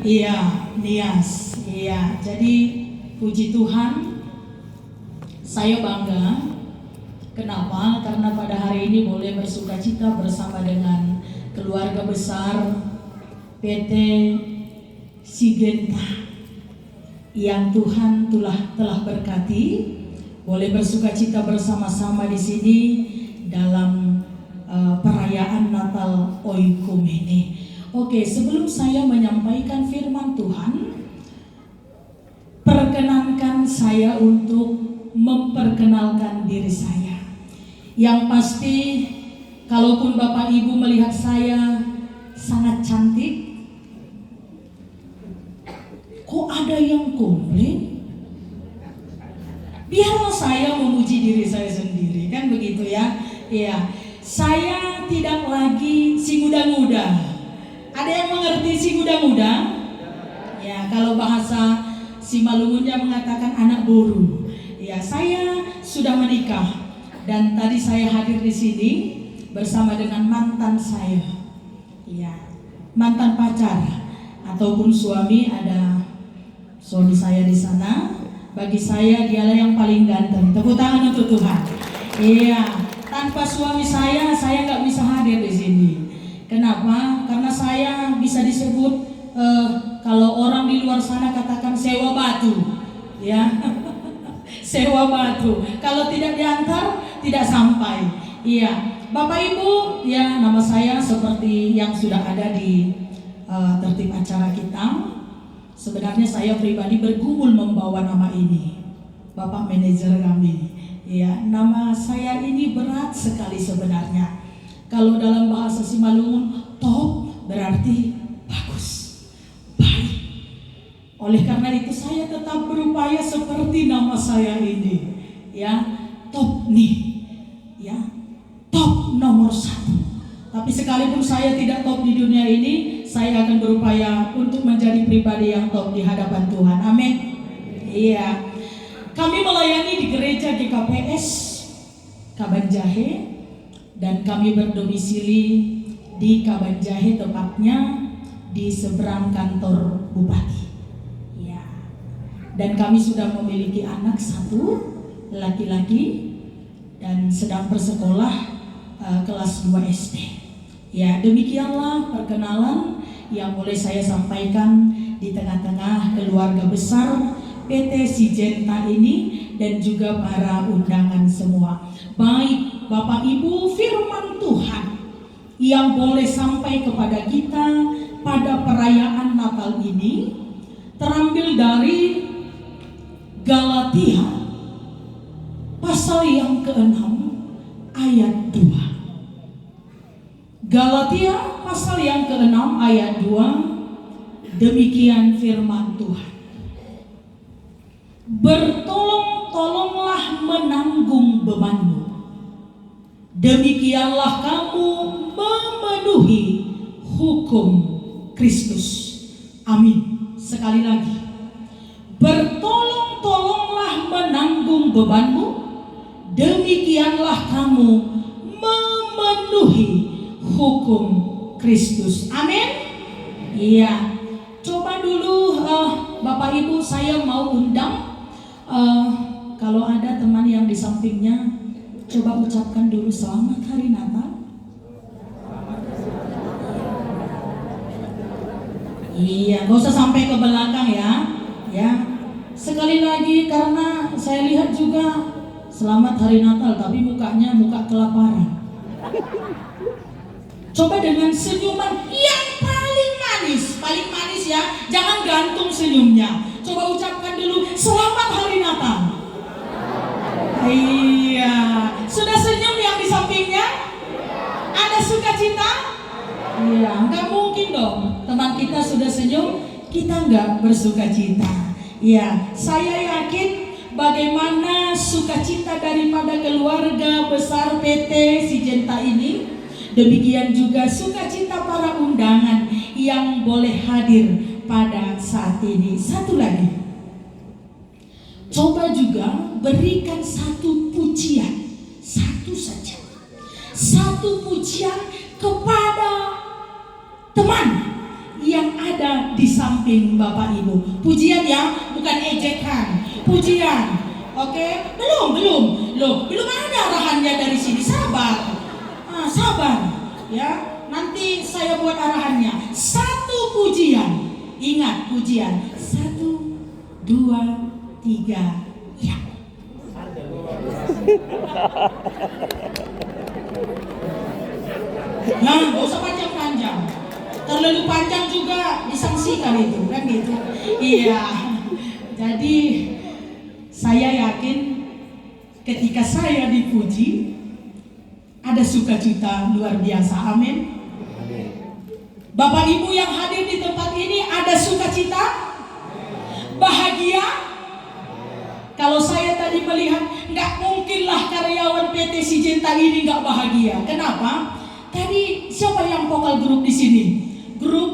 Iya, Nias. Iya, jadi puji Tuhan, saya bangga. Kenapa? Karena pada hari ini boleh bersukacita bersama dengan keluarga besar PT Sigenta yang Tuhan telah berkati. Boleh bersukacita bersama-sama di sini dalam perayaan Natal Oikumene. Oke, sebelum saya menyampaikan firman Tuhan, perkenankan saya untuk memperkenalkan diri saya. Yang pasti, kalaupun Bapak Ibu melihat saya sangat cantik, kok ada yang komplain? Biarlah saya memuji diri saya sendiri, kan begitu ya? Iya, saya tidak lagi si muda-muda. Ada yang mengerti si muda-muda? Ya, kalau bahasa si Malungunnya mengatakan anak boru. Ya, saya sudah menikah dan tadi saya hadir di sini bersama dengan mantan saya. Ya, mantan pacar ataupun suami. Ada suami saya di sana. Bagi saya dialah yang paling ganteng. Tepuk tangan untuk Tuhan. Iya, tanpa suami saya nggak bisa hadir di sini. Kenapa? Karena saya bisa disebut kalau orang di luar sana katakan sewa batu, ya, sewa batu. Kalau tidak diantar, tidak sampai. Iya, Bapak Ibu, ya nama saya seperti yang sudah ada di tertib acara kita. Sebenarnya saya pribadi bergumul membawa nama ini, Bapak Manajer kami. Ya, nama saya ini berat sekali sebenarnya. Kalau dalam bahasa Simalungun, top berarti bagus, baik. Oleh karena itu saya tetap berupaya seperti nama saya ini, ya, top nih, ya, top nomor 1. Tapi sekalipun saya tidak top di dunia ini, saya akan berupaya untuk menjadi pribadi yang top di hadapan Tuhan. Amin. Iya. Kami melayani di gereja GKPS Kabanjahe. Dan kami berdomisili di Kabanjahe, tepatnya di seberang kantor Bupati. Ya. Dan kami sudah memiliki anak 1 laki-laki dan sedang bersekolah kelas 2 SD. Ya, demikianlah perkenalan yang boleh saya sampaikan di tengah-tengah keluarga besar PT Sigenta ini dan juga para undangan semua. Baik Bapak Ibu, firman Tuhan yang boleh sampai kepada kita pada perayaan Natal ini terambil dari Galatia pasal yang ke-6 ayat 2. Galatia pasal yang ke-6 ayat 2, demikian firman Tuhan. Bertolong-tolonglah menanggung bebanmu. Demikianlah kamu memenuhi hukum Kristus. Amin. Sekali lagi. Bertolong-tolonglah menanggung bebanmu. Demikianlah kamu memenuhi hukum Kristus. Amin. Iya. Coba dulu Bapak Ibu, saya mau undang kalau ada teman yang di sampingnya, coba ucapkan dulu selamat hari Natal. Iya, gak usah sampai ke belakang ya. Ya, sekali lagi karena saya lihat juga selamat hari Natal, tapi mukanya muka kelaparan. Coba dengan senyuman yang paling manis ya. Jangan gantung senyumnya. Coba ucapkan dulu selamat hari Natal. Iya, sudah senyum yang di sampingnya? Ada sukacita? Iya, nggak mungkin dong. Teman kita sudah senyum, kita nggak bersukacita. Iya, saya yakin bagaimana sukacita daripada keluarga besar PT Sigenta ini. Demikian juga sukacita para undangan yang boleh hadir pada saat ini. Satu lagi, coba juga berikan satu pujian, satu saja, satu pujian kepada teman yang ada di samping Bapak Ibu. Pujian ya, bukan ejekan. Pujian. Oke, belum ada arahannya dari sini. Sabar. Sabar. Ya, nanti saya buat arahannya. Satu pujian. Ingat pujian. 1, 2, 3. Ya. Nah, gak usah panjang-panjang. Terlalu panjang juga disangsikan itu, kan gitu. Iya. Jadi saya yakin ketika saya dipuji ada sukacita luar biasa. Amin. Bapak Ibu yang hadir di tempat ini ada sukacita, bahagia. Kalau saya tadi melihat, nggak mungkinlah karyawan PT Syngenta ini nggak bahagia. Kenapa? Tadi siapa yang vokal grup di sini? Grup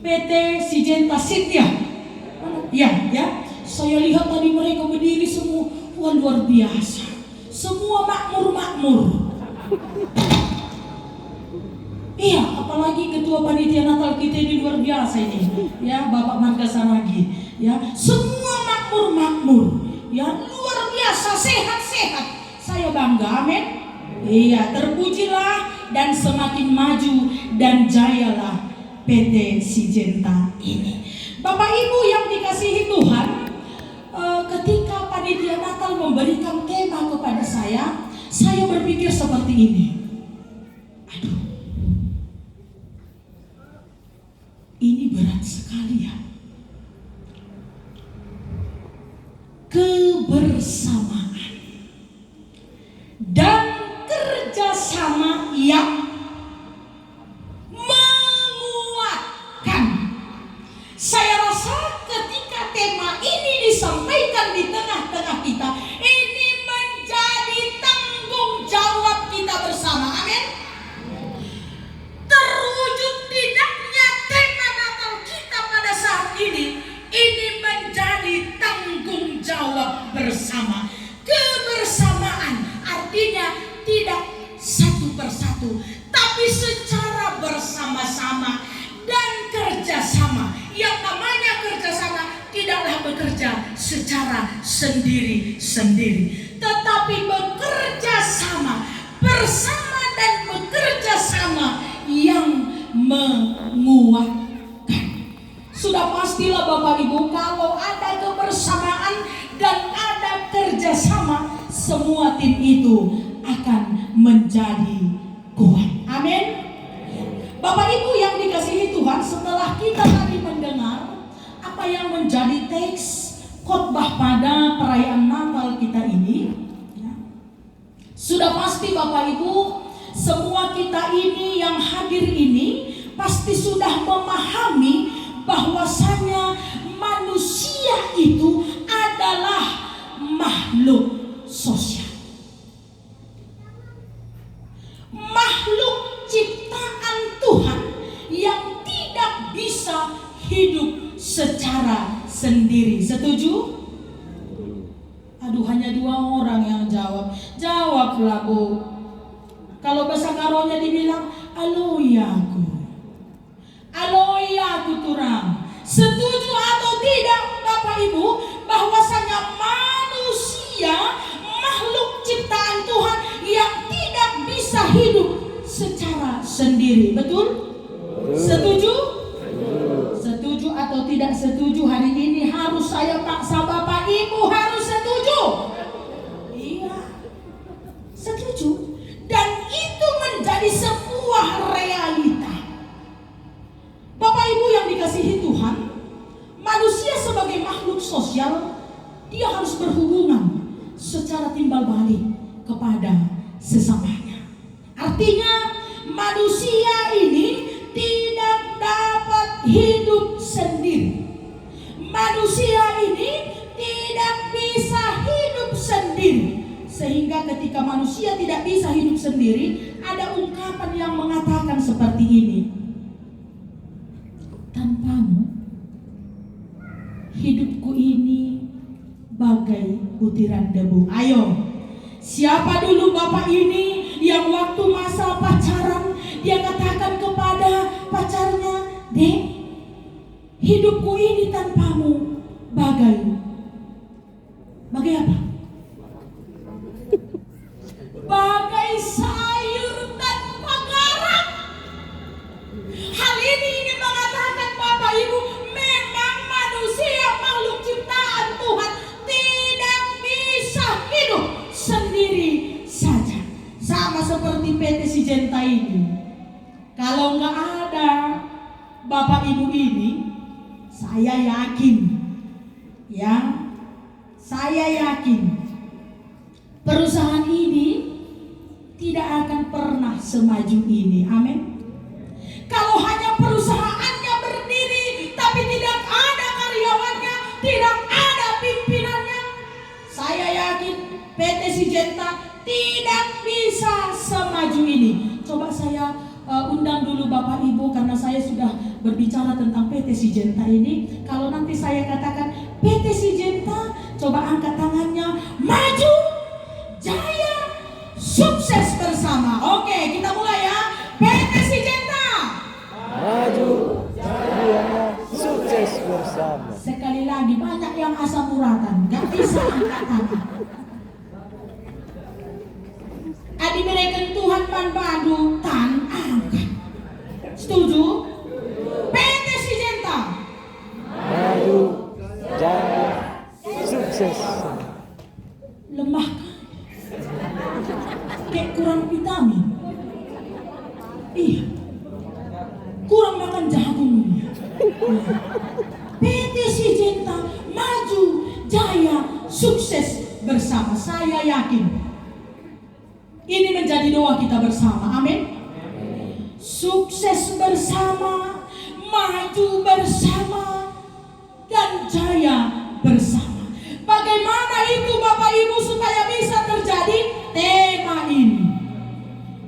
PT Syngenta Cynthia. Ya. Saya lihat tadi mereka berdiri semua, wah luar biasa. Semua makmur. Iya, apalagi ketua panitia Natal kita ini luar biasa ini. Ya, Bapak Marga Saragi. Ya, semua makmur. Ya, luar biasa, sehat-sehat. Saya bangga, amin. Iya, terpujilah dan semakin maju dan jayalah PT Syngenta ini. Bapak Ibu yang dikasihi Tuhan, ketika panitia Natal memberikan tema kepada saya berpikir seperti ini. Aduh, ini berat sekali ya. Kebersamaan dan kerjasama yang menguatkan. Saya rasa ketika tema ini disampaikan di tengah-tengah kita, ini menjadi tanggung jawab kita bersama. Amin. Terwujud tidaknya tema Natal kita pada saat ini menjadi tanggung jawab bersama. Kebersamaan artinya tidak satu persatu, tapi secara bersama-sama dan kerjasama. Yang namanya kerjasama tidaklah bekerja secara sendiri-sendiri, tetapi bekerja sama bersama dan bekerja sama yang menguatkan. Sudah pastilah Bapak Ibu, kalau ada kebersamaan dan ada kerjasama, semua tim itu akan menjadi kuat. Amin. Bapak Ibu yang dikasihi Tuhan, setelah kita tadi mendengar apa yang menjadi teks khotbah pada perayaan Natal kita ini, sudah pasti Bapak Ibu, semua kita ini yang hadir ini pasti sudah memahami bahwasanya manusia itu adalah makhluk sosial. Makhluk ciptaan Tuhan yang tidak bisa hidup secara sendiri. Setuju? Aduh, hanya 2 orang yang jawab. Jawablah Bu. Kalau bahasa Karonya dibilang aloyaku. Aloyaku turang. Setuju atau tidak Bapak Ibu bahwasanya manusia makhluk ciptaan Tuhan yang tidak bisa hidup secara sendiri. Betul? Setuju? Setuju atau tidak setuju hari ini harus saya paksa Bapak Ibu harus setuju. Iya. Setuju. Dan itu menjadi sebuah realita. Bapak Ibu yang dikasihi Tuhan, manusia sebagai makhluk sosial, dia harus berhubungan secara timbal balik kepada sesamanya. Artinya manusia ini tidak dapat hidup sendiri. Manusia ini tidak bisa hidup sendiri. Sehingga ketika manusia tidak bisa hidup sendiri, ada ungkapan yang mengatakan seperti ini. Tanpamu, hidupku ini bagai butiran debu. Ayo, siapa dulu Bapak ini yang waktu masa pacaran dia katakan kepada pacarnya, Dek, hidupku ini tanpamu bagai apa? Bagai sayur tanpa garam. Hal ini ingin mengatakan Bapak Ibu, memang manusia makhluk ciptaan Tuhan tidak bisa hidup sendiri saja. Sama seperti PT Syngenta ini. Kalau nggak ada Bapak Ibu ini, saya yakin, saya yakin perusahaan ini tidak akan pernah semaju ini. Amin. Kalau hanya perusahaannya berdiri tapi tidak ada karyawannya, tidak ada pimpinannya, saya yakin PT Syngenta tidak bisa semaju ini. Coba saya undang dulu Bapak Ibu, karena saya sudah berbicara tentang PT Syngenta ini. Kalau nanti saya katakan PT Syngenta, coba angkat tangannya, maju, jaya, sukses bersama. Oke, kita mulai ya. PT Syngenta, maju, jaya, sukses bersama. Sekali lagi, banyak yang asam uratan, gak bisa angkat tangan. Adi berikan Tuhan manfaatu tan angkat. Setuju? PT Syngenta, maju, jaya, sukses. Lemah kayak kurang vitamin. Iya, kurang makan jagung ini. PT Syngenta, maju, jaya, sukses bersama. Saya yakin ini menjadi doa kita bersama. Amin. Sukses bersama, maju bersama, dan jaya bersama. Bagaimana itu Bapak Ibu supaya bisa terjadi? Tema ini,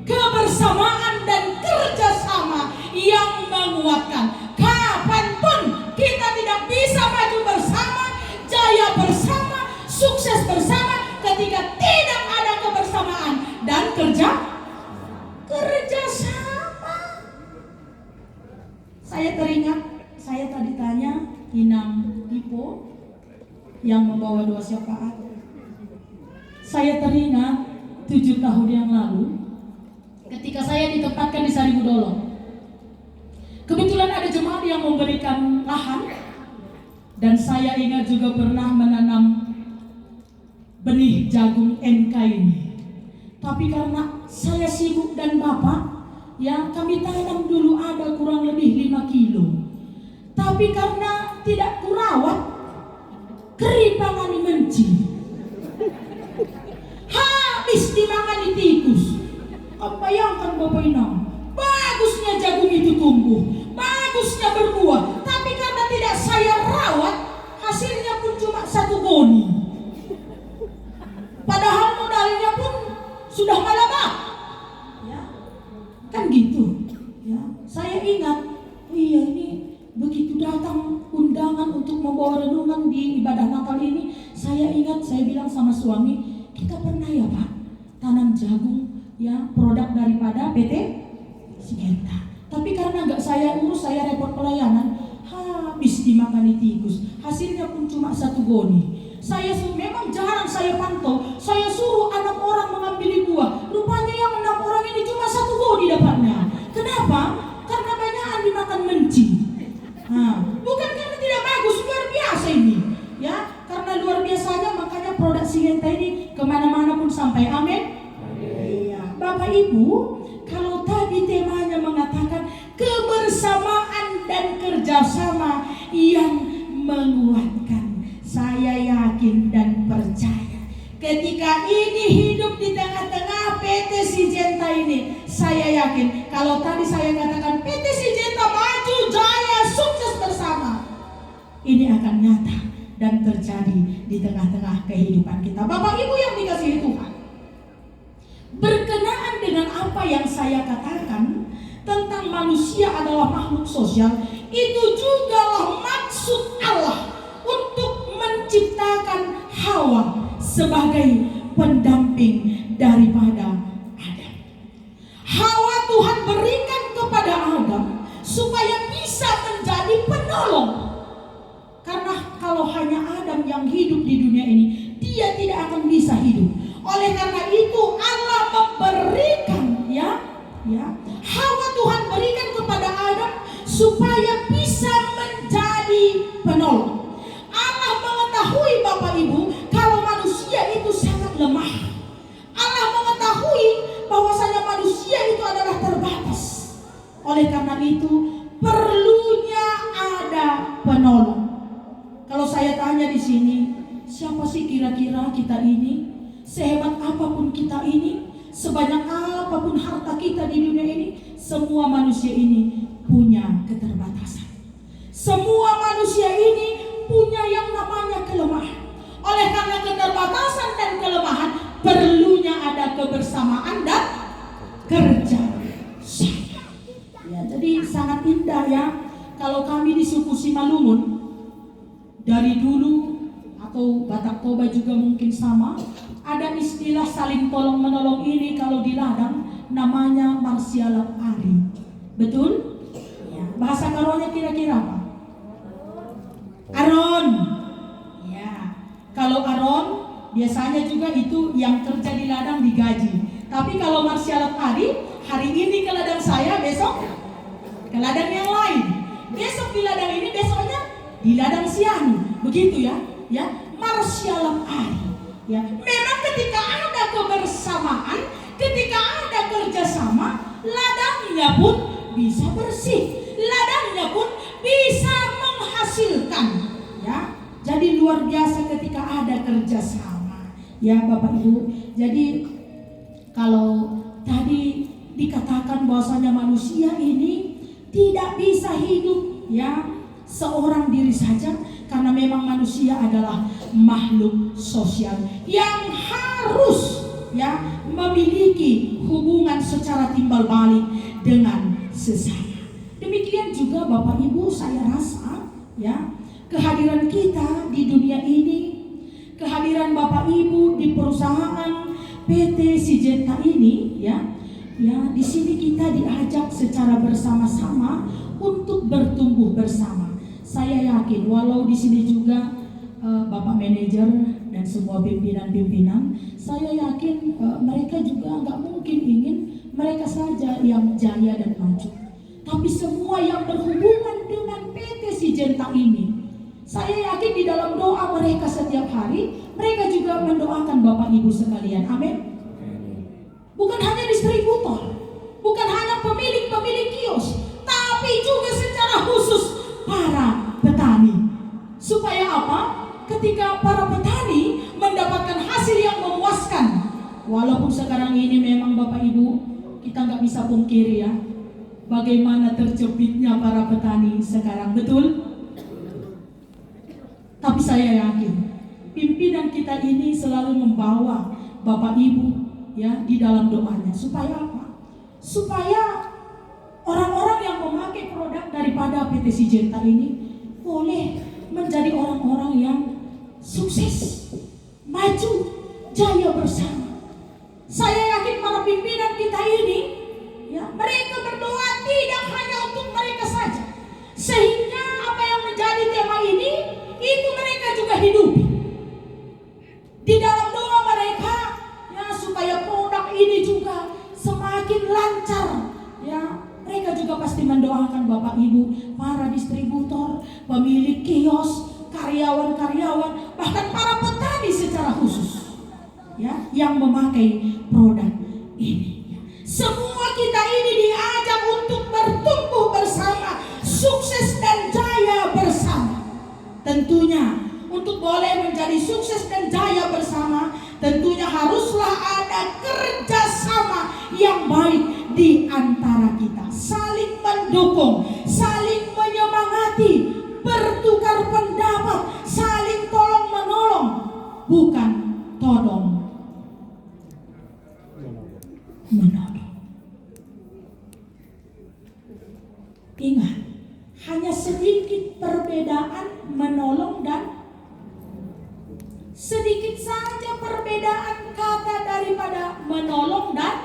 kebersamaan dan kerjasama yang menguatkan. Kapanpun kita tidak bisa maju bersama, jaya bersama, sukses bersama ketika tidak ada kebersamaan dan kerjasama. Saya teringat, saya tadi tanya Inang Ipo yang membawa doa syafaat. Saya teringat 7 tahun yang lalu ketika saya ditempatkan di Saribudolong. Kebetulan ada jemaat yang memberikan lahan, dan saya ingat juga pernah menanam benih jagung NK ini. Tapi karena saya sibuk dan Bapak, kami tanam dulu ada kurang lebih 5 kilo. Tapi karena tidak kurawat, keripangan menci. Habis dimakan tikus. Bayangkan Bapak Inang, bagusnya jagung itu tumbuh, bagusnya berbuah, tapi karena tidak saya rawat, hasilnya pun cuma 1 goni. Padahal modalnya pun sudah malabak. Kan gitu. Saya ingat, ini begitu datang undangan untuk membawa renungan di ibadah Natal ini, saya ingat, saya bilang sama suami, kita pernah ya Pak tanam jagung, produk daripada PT Syngenta. Tapi karena nggak saya urus, saya repot pelayanan, habis dimakani tikus. Hasilnya pun cuma 1 goni. Saya memang jarang saya pantau. Saya suruh 6 orang mengambil buah. Rupanya yang 6 orang ini cuma 1 goni dapatnya. Kenapa? Karena banyakan dimakan menci. Bukan karena tidak bagus, luar biasa ini. Karena luar biasanya, makanya produk Syngenta ini kemana-mana pun sampai. Amin. Iya. Bapak Ibu, kalau tadi temanya mengatakan kebersamaan dan kerjasama yang menguatkan, saya yakin dan percaya ketika ini hidup di tengah-tengah PT Syngenta ini, saya yakin kalau tadi saya katakan PT Syngenta maju, jaya, sukses bersama, ini akan nyata dan terjadi di tengah-tengah kehidupan kita. Bapak Ibu yang dikasihi Tuhan, berkenaan dengan apa yang saya katakan tentang manusia adalah makhluk sosial, itu jugalah maksud Allah untuk menciptakan Hawa sebagai pendamping daripada Adam. Hawa Tuhan berikan kepada Adam supaya bisa yang hidup di dunia ini, dia tidak akan bisa hidup. Oleh karena itu Allah memberikan Hawa Tuhan berikan kepada Adam supaya bisa menjadi penolong. Allah mengetahui Bapak Ibu kalau manusia itu sangat lemah. Allah mengetahui bahwasanya manusia itu adalah terbatas. Oleh karena itu perlunya ada penolong. Kalau saya tanya di sini, siapa sih kira-kira kita ini? Sehebat apapun kita ini, sebanyak apapun harta kita di dunia ini, semua manusia ini punya keterbatasan. Semua manusia ini punya yang namanya kelemahan. Oleh karena keterbatasan dan kelemahan, perlunya ada kebersamaan dan kerja sama. Ya, jadi sangat indah ya kalau kami di suku Simalungun dari dulu, atau Batak Toba juga mungkin sama, ada istilah saling tolong menolong ini kalau di ladang namanya marsialat ari. Betul? Ya. Bahasa Karonya kira-kira apa? Aron. Ya. Kalau Aron biasanya juga itu yang kerja di ladang digaji. Tapi kalau marsialat ari, hari ini ke ladang saya, besok ke ladang yang lain. Besok di ladang ini, besoknya di ladang siang. Begitu ya. Ya, marsialat ari. Ya, memang ketika ada kebersamaan, ketika ada kerjasama, ladangnya pun bisa bersih, ladangnya pun bisa menghasilkan. Ya, jadi luar biasa ketika ada kerjasama. Ya, Bapak Ibu. Jadi kalau tadi dikatakan bahwasanya manusia ini tidak bisa hidup ya seorang diri saja, karena memang manusia adalah makhluk sosial yang harus ya memiliki hubungan secara timbal balik dengan sesama. Demikian juga Bapak Ibu, saya rasa ya kehadiran kita di dunia ini, kehadiran Bapak Ibu di perusahaan PT Syngenta ini ya di sini kita diajak secara bersama-sama untuk bertumbuh bersama. Saya yakin walau di sini juga Bapak manajer dan semua pimpinan-pimpinan, saya yakin mereka juga nggak mungkin ingin mereka saja yang jaya dan maju. Tapi semua yang berhubungan dengan PT Syngenta ini, saya yakin di dalam doa mereka setiap hari, mereka juga mendoakan Bapak Ibu sekalian. Amin. Bukan hanya distributor, bukan hanya pemilik-pemilik kios, tapi juga secara khusus para petani. Supaya apa? Ketika para petani mendapatkan hasil yang memuaskan. Walaupun sekarang ini memang Bapak Ibu, kita nggak bisa pungkiri ya, bagaimana terjepitnya para petani sekarang, betul? Tapi saya yakin pimpinan kita ini selalu membawa Bapak Ibu ya di dalam doanya. Supaya apa? Supaya orang-orang yang memakai produk daripada PT Syngenta ini boleh menjadi orang-orang yang sukses, maju, jaya bersama. Saya yakin para pimpinan kita ini ya, mereka berdoa tidak hanya untuk mereka saja, sehingga apa yang menjadi tema ini itu mereka juga hidupi di dalam doa mereka ya, supaya produk ini juga semakin lancar ya. Mereka juga pasti mendoakan Bapak Ibu, para distributor, pemilik kios, karyawan-karyawan, bahkan para petani secara khusus ya yang memakai produk ini. Semua kita ini diajak untuk bertumbuh bersama, sukses dan jaya bersama. Tentunya untuk boleh menjadi sukses dan jaya bersama, tentunya haruslah ada kerjasama yang baik di antara kita, saling mendukung, saling menyemangati, bertukar pendapat, saling tolong menolong, bukan todong menolong. Ingat, hanya sedikit perbedaan menolong dan sedikit saja perbedaan kata daripada menolong dan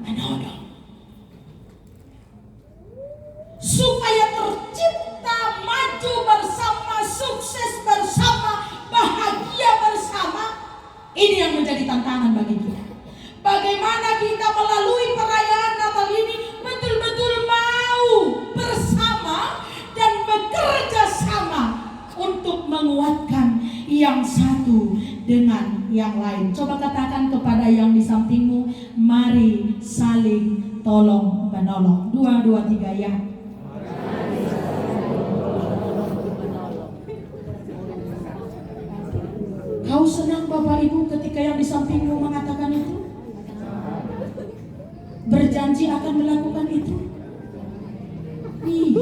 menolong. Supaya tercipta maju bersama, sukses bersama, bahagia Ini yang menjadi tantangan bagi kita. Bagaimana kita melalui perayaan Natal ini betul-betul mau bersama dan bekerja sama untuk menguatkan yang satu dengan yang lain. Coba katakan kepada yang di sampingmu, mari saling tolong menolong. 2, 2, 3 ya. Kau senang Bapak Ibu ketika yang di sampingmu mengatakan itu? Berjanji akan melakukan itu? Ih.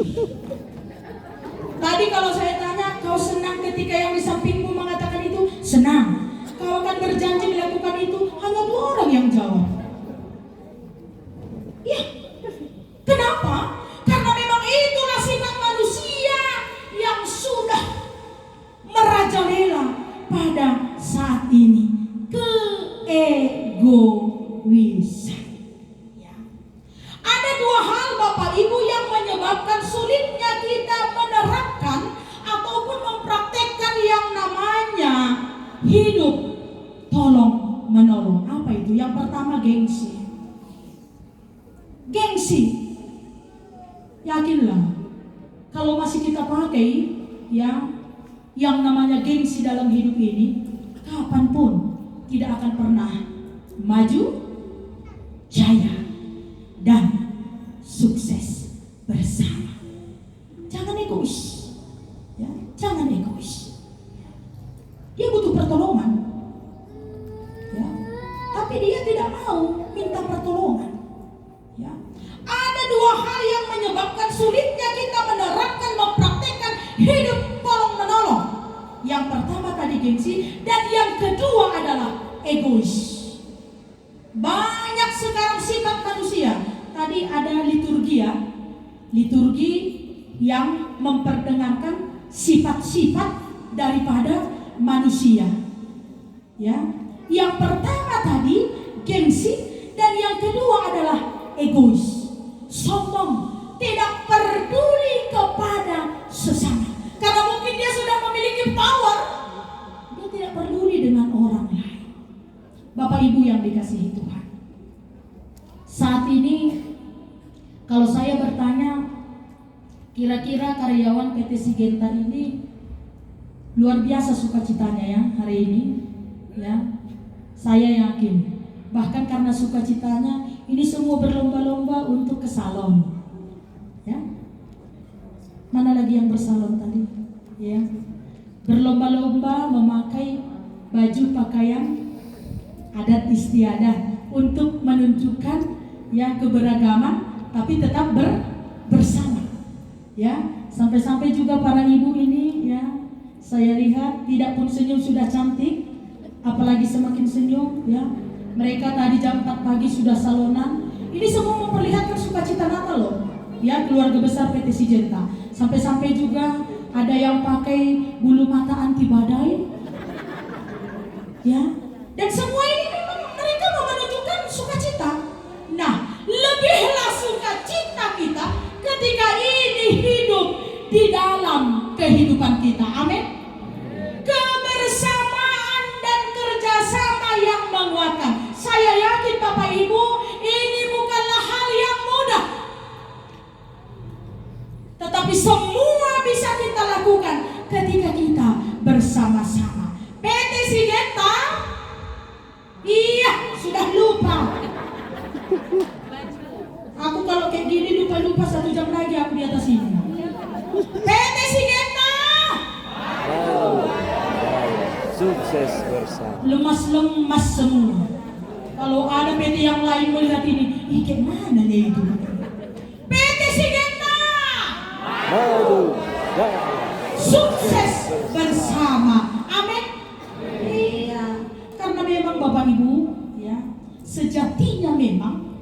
Tadi kalau saya tanya, kau senang ketika yang di sampingmu mengatakan itu? Senang. Kau akan berjanji melakukan itu? Hanya 2 orang yang jawab. Ya, kenapa? Karena memang itulah sifat manusia yang sudah merajalela pada saat ini, keegoisan. Ya. Ada 2 hal Bapak Ibu yang menyebabkan sulitnya kita menerapkan ataupun mempraktekkan yang namanya hidup tolong menolong. Apa itu? Yang pertama, gengsi. Gengsi. Yakinlah, kalau masih kita pakai ya yang namanya gengsi dalam hidup ini, kapanpun tidak akan pernah maju, jaya, dan sukses bersama. Jangan egois, ya, jangan egois. Dia butuh pertolongan, ya, tapi dia tidak mau minta pertolongan. Ya. Ada 2 hal yang menyebabkan sulitnya kita menerapkan, mempraktekkan hidup tolong menolong. Yang pertama tadi gengsi, dan yang kedua adalah egois. Banyak sekarang sifat manusia. Tadi ada liturgi ya, liturgi yang memperdengarkan sifat-sifat daripada manusia. Ya, yang pertama tadi gengsi, dan yang kedua adalah egois, sombong, tidak peduli kepada sesama. Karena mungkin dia sudah memiliki power, dia tidak peduli dengan orang lain. Bapak Ibu yang dikasihi Tuhan, saat ini kalau saya bertanya, kira-kira karyawan PT Sigenta ini luar biasa sukacitanya ya hari ini, ya. Saya yakin, bahkan karena sukacitanya ini semua berlomba-lomba untuk ke salon, ya. Mana lagi yang bersalon tadi? Ya, berlomba-lomba memakai baju pakaian adat istiadat untuk menunjukkan ya keberagaman, tapi tetap bersama. Ya, sampai-sampai juga para ibu ini ya, saya lihat tidak pun senyum sudah cantik, apalagi semakin senyum ya. Mereka tadi jam 4 pagi sudah salonan. Ini semua memperlihatkan sukacita Natal loh. Ya, keluarga besar PT Sigenta. Sampai-sampai juga ada yang pakai bulu mata anti badai. Ya. Dan semua ini memang mereka mau menunjukkan sukacita. Nah, lebihlah sukacita kita ketika ini hidup di dalam kehidupan kita. Amin. Kebersamaan dan kerjasama yang menguatkan. Saya yakin Bapak Ibu, ini bukanlah hal yang mudah. Tetapi semua bisa kita lakukan ketika kita bersama-sama. PT Sigenta, iya sudah lupa. Aku kalau kayak gini lupa-lupa 1 jam lagi aku di atas ini. PT Sigenta, sukses bersama. Lemas-lemas semua. Kalau ada PT yang lain melihat ini, ih kayak mana nih itu? PT Sigenta, Maju, jaya, sukses bersama. Amin. Iya, karena memang Bapak Ibu, ya, sejatinya memang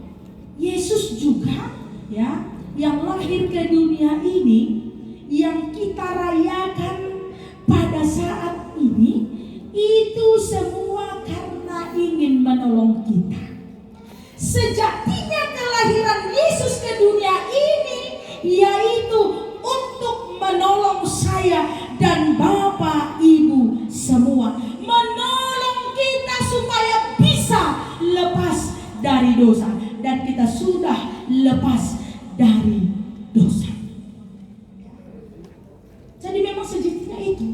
Yesus juga, ya, yang lahir ke dunia ini, yang kita rayakan pada saat ini, itu semua karena ingin menolong kita. Sejatinya kelahiran Yesus ke dunia ini yaitu untuk menolong saya dan Bapak Ibu semua, menolong kita itu,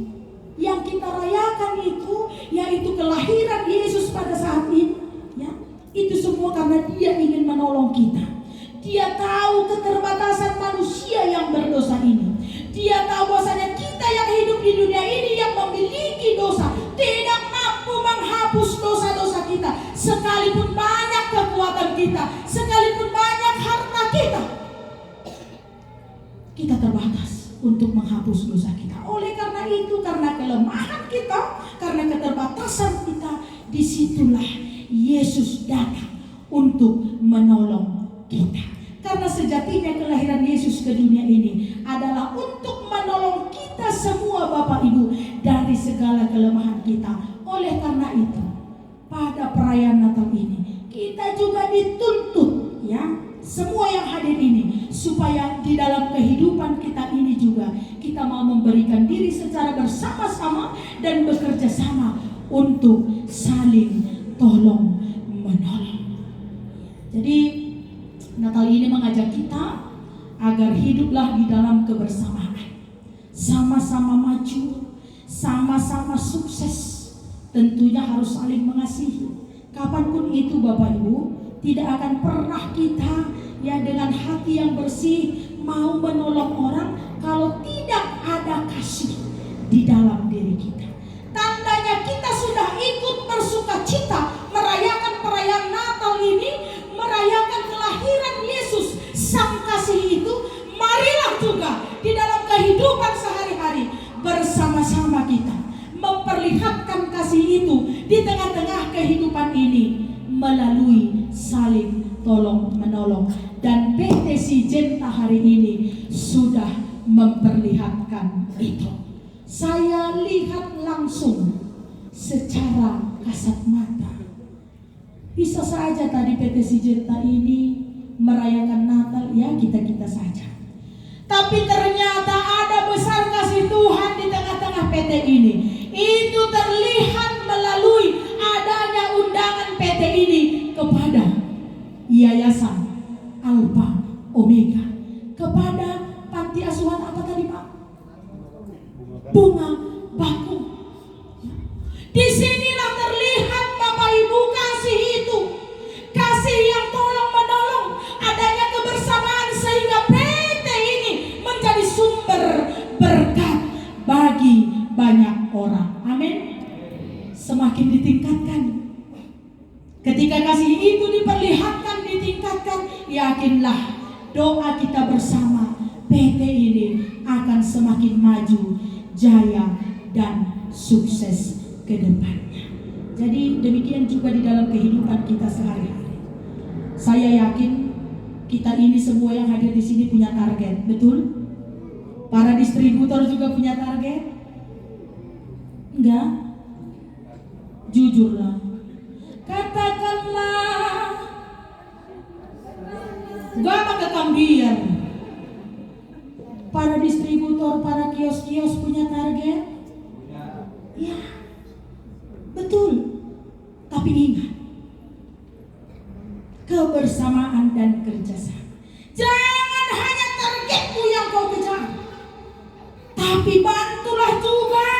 yang kita rayakan itu, yaitu kelahiran Yesus pada saat ini, ya, itu semua karena Dia ingin menolong kita. Dia tahu keterbatasan manusia yang berdosa ini. Dia tahu bahwasanya kita yang hidup di dunia ini yang memiliki dosa tidak mampu menghapus dosa-dosa kita. Sekalipun banyak kekuatan kita, sekalipun banyak harta kita, kita terbatas untuk menghapus dosa kita. Oleh karena itu, karena kelemahan kita, karena keterbatasan kita, disitulah Yesus datang untuk menolong kita. Karena sejatinya kelahiran Yesus ke dunia ini adalah untuk menolong kita semua, Bapak Ibu, dari segala kelemahan kita. Oleh karena itu, pada perayaan Natal ini kita juga dituntut, ya, semua yang hadir ini, supaya di dalam kehidupan kita ini juga kita mau memberikan diri secara bersama-sama dan bekerja sama untuk saling tolong menolong. Jadi Natal ini mengajak kita agar hiduplah di dalam kebersamaan, sama-sama maju, sama-sama sukses. Tentunya harus saling mengasihi. Kapanpun itu, Bapak Ibu, tidak akan pernah kita ya dengan hati yang bersih mau menolong orang kalau tidak ada kasih di dalam diri kita. Tandanya kita sudah ikut bersukacita merayakan perayaan Natal ini, merayakan kelahiran Yesus Sang Kasih itu. Marilah juga di dalam kehidupan sehari-hari bersama-sama kita memperlihatkan kasih itu di tengah-tengah kehidupan ini melalui saling tolong menolong. Dan PT Syngenta hari ini sudah memperlihatkan itu. Saya lihat langsung secara kasat mata. Bisa saja tadi PT Syngenta ini merayakan Natal, ya kita-kita saja. Tapi ternyata ada besar kasih Tuhan di tengah-tengah PT ini. Itu terlihat melalui adanya undangan PT ini kepada Yayasan Alpha Omega, kepada panti asuhan apa tadi Pak? Bunga Bakung. Disinilah terlihat Bapak Ibu kasih itu, kasih yang tolong menolong, adanya kebersamaan sehingga PT ini menjadi sumber berkat bagi banyak orang. Amin. Semakin ditingkatkan. Ketika kasih itu diperlihatkan, ditingkatkan, yakinlah doa kita bersama, PT ini akan semakin maju, jaya, dan sukses ke depannya. Jadi demikian juga di dalam kehidupan kita sehari-hari. Saya yakin kita ini semua yang hadir di sini punya target, betul? Para distributor juga punya target? Enggak? Jujurlah. Katakanlah, gua pakai kambiar. Para distributor, para kios-kios punya target? Ya, betul. Tapi ingat, kebersamaan dan kerjasama. Jangan hanya targetmu yang kau kejar, tapi bantulah juga,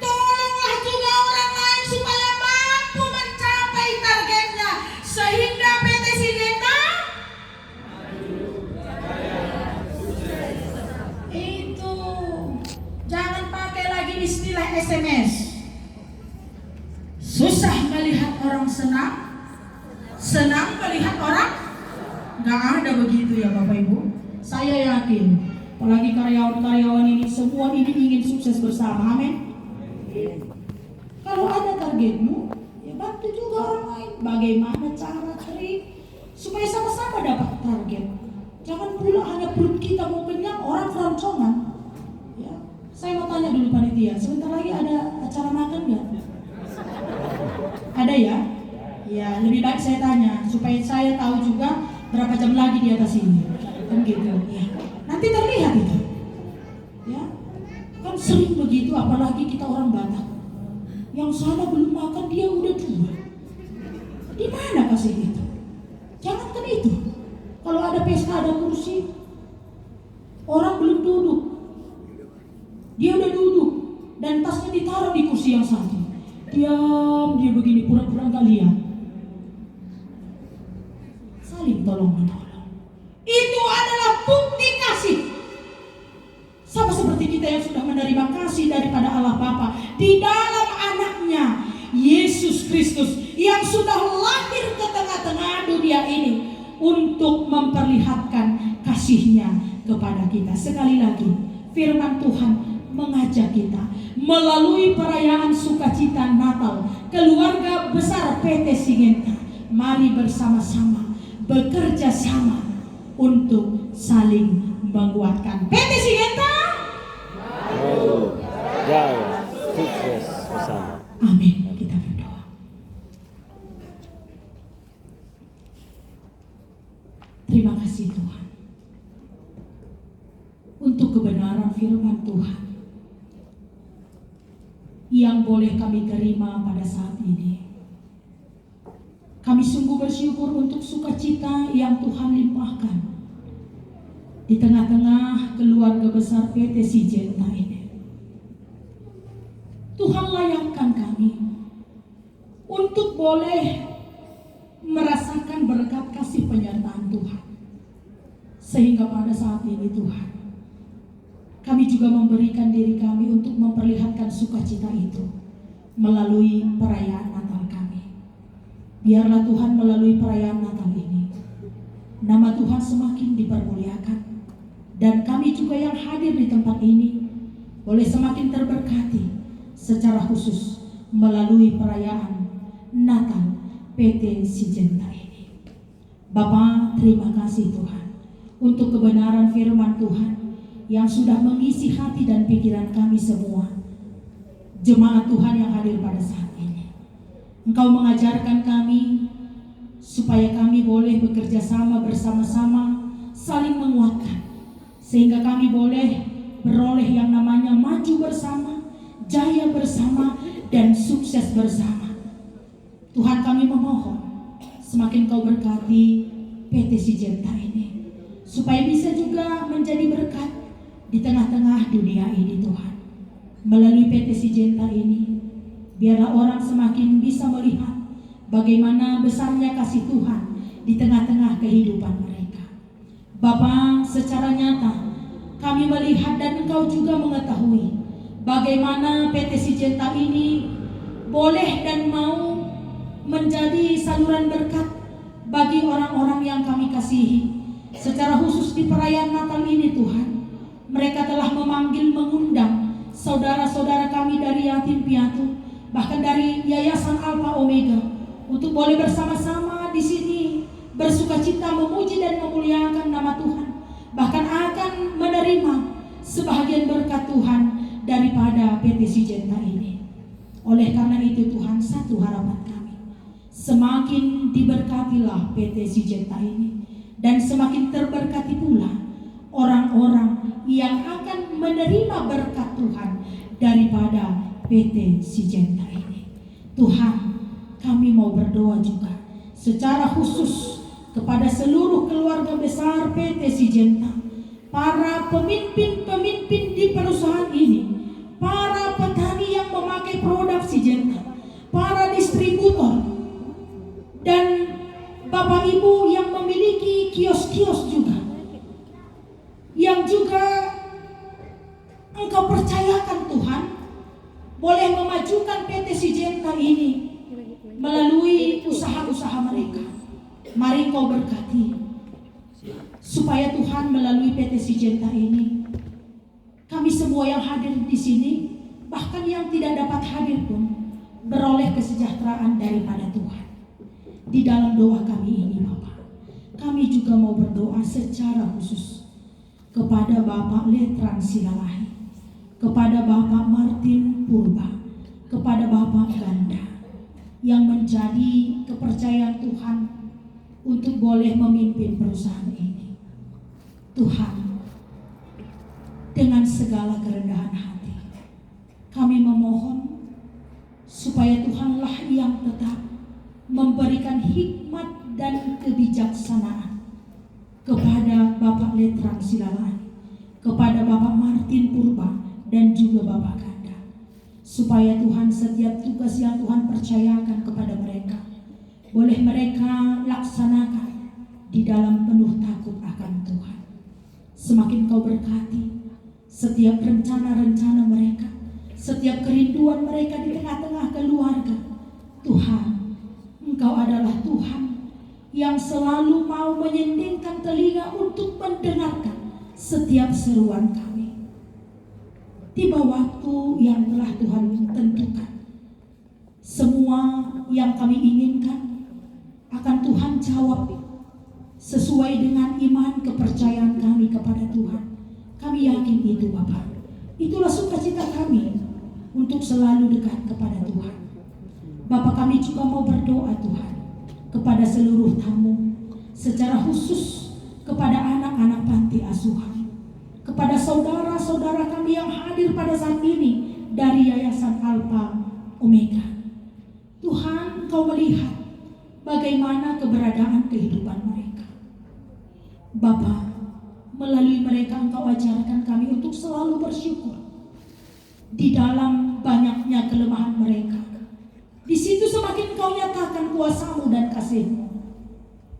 tolonglah juga orang lain supaya mampu mencapai targetnya, sehingga PT Syngenta itu jangan pakai lagi istilah SMS. Susah melihat orang senang, senang melihat orang. Gak ada begitu ya Bapak Ibu. Saya yakin, apalagi karyawan-karyawan ini semua ini ingin sukses bersama. Amin. Kalau ada targetmu, ya bantu juga orang lain. Bagaimana cara trik supaya sama-sama dapat target. Jangan pula hanya perut kita mau kenyang, orang keroncongan. Ya, saya mau tanya dulu panitia, sebentar lagi ada acara makan nggak? Ada ya? Ya, lebih baik saya tanya supaya saya tahu juga berapa jam lagi di atas ini. Kan gitu. Ya. Nanti terlihat itu. Ya. Kan sering begitu, apalagi kita orang Batak. Yang sana belum makan dia udah dua. Di mana kasih itu? Jangankan itu. Kalau ada pesta, ada kursi, orang belum duduk, dia udah duduk. dan tasnya ditaruh di kursi yang satu. Diam dia begini, pura-pura nggak lihat. Saling tolong menolong. Itu adalah bukti kasih. Sama seperti kita yang sudah menerima kasih daripada Allah Bapa di dalam anaknya Yesus Kristus yang sudah lahir ke tengah-tengah dunia ini untuk memperlihatkan kasih-Nya kepada kita. Sekali lagi, firman Tuhan mengajak kita melalui perayaan sukacita Natal keluarga besar PT Sigenta. Mari bersama-sama bekerja sama untuk saling menguatkan. PT Sigenta Maju, jaya, sukses bersama. Amin. Kita berdoa. Terima kasih Tuhan untuk kebenaran firman Tuhan yang boleh kami terima pada saat ini. Kami sungguh bersyukur untuk sukacita yang Tuhan limpahkan di tengah-tengah keluarga besar PT Sigenta ini. Tuhan layakkan kami untuk boleh merasakan berkat kasih penyertaan Tuhan. Sehingga pada saat ini Tuhan, kami juga memberikan diri kami untuk memperlihatkan sukacita itu melalui perayaan Natal kami. Biarlah Tuhan melalui perayaan Natal ini, nama Tuhan semakin dipermuliakan. Dan kami juga yang hadir di tempat ini boleh semakin terberkati secara khusus melalui perayaan Natal PT Sigenta ini. Bapa, terima kasih Tuhan untuk kebenaran firman Tuhan yang sudah mengisi hati dan pikiran kami semua, jemaat Tuhan yang hadir pada saat ini. Engkau mengajarkan kami supaya kami boleh bekerja sama bersama-sama, saling menguatkan, sehingga kami boleh beroleh yang namanya maju bersama, jaya bersama, dan sukses bersama. Tuhan, kami memohon semakin Kau berkati PT Sigenta ini, supaya bisa juga menjadi berkat di tengah-tengah dunia ini Tuhan. Melalui PT Sigenta ini, biarlah orang semakin bisa melihat bagaimana besarnya kasih Tuhan di tengah-tengah kehidupan mereka. Bapa, secara nyata kami melihat dan Engkau juga mengetahui bagaimana PT Sigenta ini boleh dan mau menjadi saluran berkat bagi orang-orang yang kami kasihi. Secara khusus di perayaan Natal ini Tuhan, mereka telah memanggil, mengundang saudara-saudara kami dari yatim piatu, bahkan dari Yayasan Alpha Omega, untuk boleh bersama-sama di sini bersukacita memuji dan memuliakan nama Tuhan, bahkan akan menerima sebahagian berkat Tuhan daripada PT Sigenta ini. Oleh karena itu Tuhan, satu harapan kami, semakin diberkatilah PT Sigenta ini, dan semakin terberkati pula orang-orang yang akan menerima berkat Tuhan daripada PT Sigenta ini. Tuhan, kami mau berdoa juga secara khusus kepada seluruh keluarga besar PT Sigenta, para pemimpin-pemimpin di perusahaan ini, para petani yang memakai produk Sigenta, para distributor, dan Bapak Ibu yang memiliki kios-kios juga, yang juga Engkau percayakan Tuhan boleh memajukan PT Sigenta ini melalui usaha-usaha mereka. Mari Engkau berkati supaya Tuhan melalui PT Sigenta ini, kami semua yang hadir di sini, bahkan yang tidak dapat hadir pun, beroleh kesejahteraan daripada Tuhan. Di dalam doa kami ini Bapak, kami juga mau berdoa secara khusus kepada Bapak Letran Silalahi, kepada Bapak Martin Purba, kepada Bapak Ganda, yang menjadi kepercayaan Tuhan untuk boleh memimpin perusahaan ini. Tuhan, dengan segala kerendahan hati, kami memohon supaya Tuhanlah yang tetap memberikan hikmat dan kebijaksanaan kepada Bapak Letran Silalahi, kepada Bapak Martin Purba, dan juga Bapak Ganda, supaya Tuhan setiap tugas yang Tuhan percayakan kepada mereka boleh mereka laksanakan di dalam penuh takut akan Tuhan. Semakin Kau berkati setiap rencana-rencana mereka, setiap kerinduan mereka di tengah-tengah keluarga. Tuhan, Engkau adalah Tuhan yang selalu mau menyendingkan telinga untuk mendengarkan setiap seruan kami. Tiba waktu yang telah Tuhan tentukan, semua yang kami inginkan akan Tuhan jawab sesuai dengan iman kepercayaan kami kepada Tuhan. Kami yakin itu Bapak. Itulah sukacita kami untuk selalu dekat kepada Tuhan. Bapak, kami juga mau berdoa Tuhan kepada seluruh tamu, secara khusus kepada anak-anak panti asuhan, kepada saudara-saudara kami yang hadir pada saat ini dari Yayasan Alpha Omega. Tuhan, Kau melihat bagaimana keberadaan kehidupan mereka. Bapa, melalui mereka Engkau ajarkan kami untuk selalu bersyukur di dalam banyaknya kelemahan mereka. Di situ semakin Kau nyatakan kuasa-Mu dan kasih-Mu.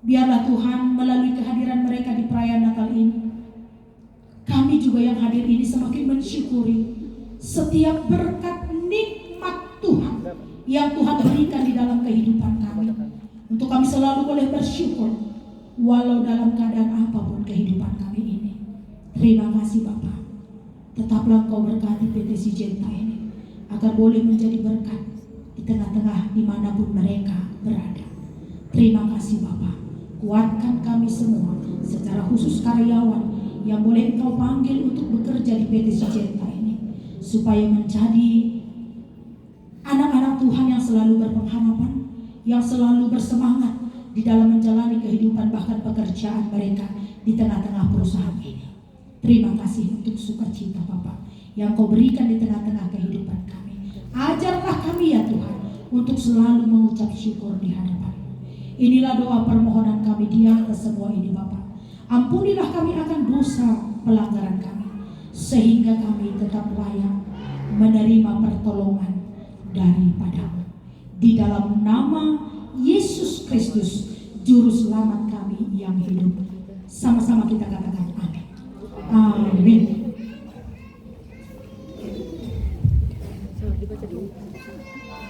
Biarlah Tuhan melalui kehadiran mereka di perayaan Natal ini, kami juga yang hadir ini semakin mensyukuri setiap berkat nikmat Tuhan yang Tuhan berikan di dalam kehidupan kami. Untuk kami selalu boleh bersyukur walau dalam keadaan apapun kehidupan kami ini. Terima kasih Bapak. Tetaplah Kau berkati PT Syngenta ini agar boleh menjadi berkat di tengah-tengah dimanapun mereka berada. Terima kasih Bapak. Kuatkan kami semua, secara khusus karyawan yang boleh Engkau panggil untuk bekerja di PT Syngenta ini, supaya menjadi anak-anak Tuhan yang selalu berpengharapan, yang selalu bersemangat di dalam menjalani kehidupan bahkan pekerjaan mereka di tengah-tengah perusahaan ini. Terima kasih untuk sukacita Bapak yang Kau berikan di tengah-tengah kehidupan kami. Ajarlah kami ya Tuhan untuk selalu mengucap syukur di hadapan. Inilah doa permohonan kami di atas semua ini Bapak. Ampunilah kami akan dosa pelanggaran kami, sehingga kami tetap layak menerima pertolongan daripada-Mu. Di dalam nama Yesus Kristus, Juru Selamat kami yang hidup. Sama-sama kita katakan amin. Amin.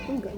Enggak,